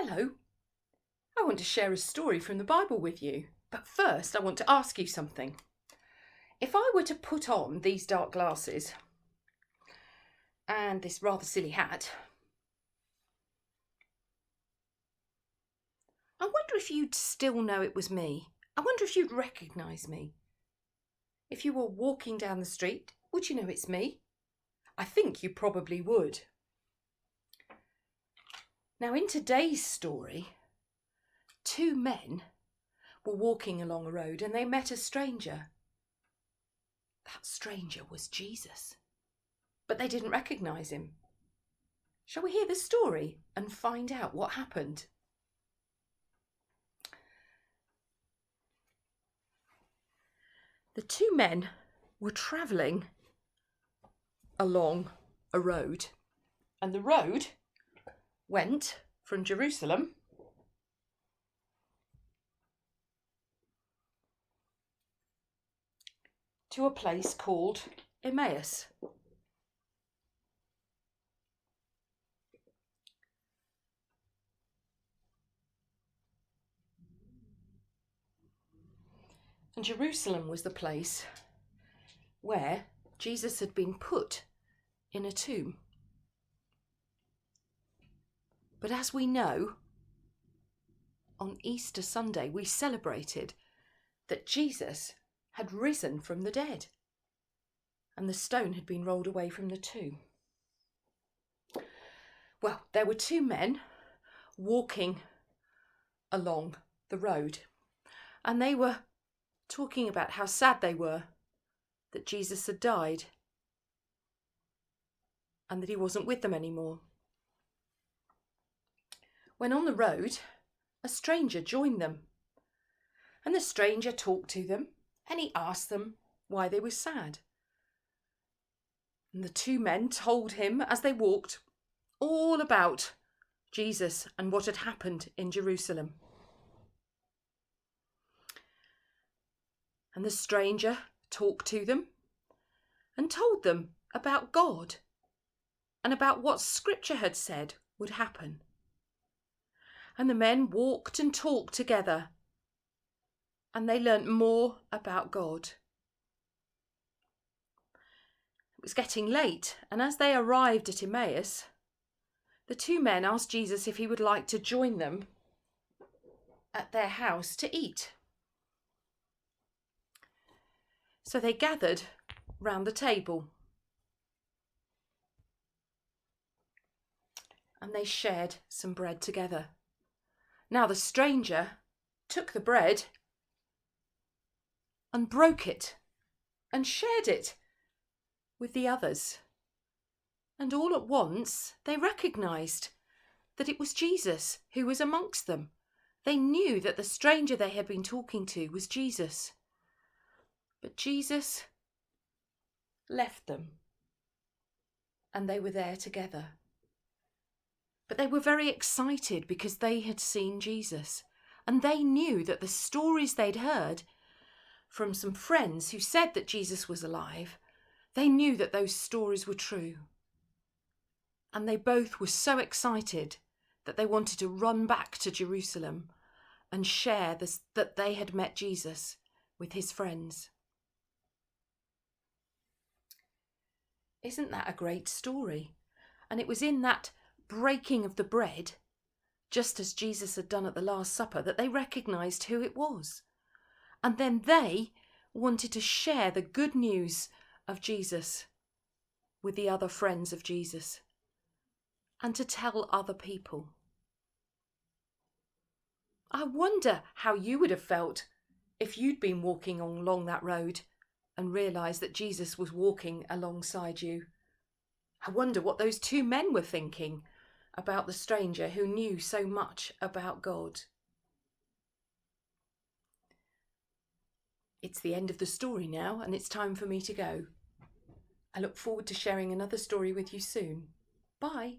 Hello. I want to share a story from the Bible with you, but first I want to ask you something. If I were to put on these dark glasses and this rather silly hat, I wonder if you'd still know it was me. I wonder if you'd recognise me. If you were walking down the street, would you know it's me? I think you probably would. Now, in today's story, two men were walking along a road and they met a stranger. That stranger was Jesus, but they didn't recognise him. Shall we hear the story and find out what happened? The two men were travelling along a road, and the road went from Jerusalem to a place called Emmaus. And Jerusalem was the place where Jesus had been put in a tomb. But as we know, on Easter Sunday we celebrated that Jesus had risen from the dead and the stone had been rolled away from the tomb. Well, there were two men walking along the road, and they were talking about how sad they were that Jesus had died and that he wasn't with them anymore. When on the road, a stranger joined them, and the stranger talked to them and he asked them why they were sad. And the two men told him as they walked all about Jesus and what had happened in Jerusalem. And the stranger talked to them and told them about God and about what Scripture had said would happen. And the men walked and talked together, and they learnt more about God. It was getting late, and as they arrived at Emmaus, the two men asked Jesus if he would like to join them at their house to eat. So they gathered round the table and they shared some bread together. Now the stranger took the bread and broke it and shared it with the others. And all at once they recognised that it was Jesus who was amongst them. They knew that the stranger they had been talking to was Jesus. But Jesus left them and they were there together. But they were very excited because they had seen Jesus, and they knew that the stories they'd heard from some friends who said that Jesus was alive, they knew that those stories were true. And they both were so excited that they wanted to run back to Jerusalem and share this, that they had met Jesus with his friends. Isn't that a great story? And it was in that breaking of the bread, just as Jesus had done at the Last Supper, that they recognised who it was. And then they wanted to share the good news of Jesus with the other friends of Jesus and to tell other people. I wonder how you would have felt if you'd been walking along that road and realised that Jesus was walking alongside you. I wonder what those two men were thinking about the stranger who knew so much about God. It's the end of the story now, and it's time for me to go. I look forward to sharing another story with you soon. Bye.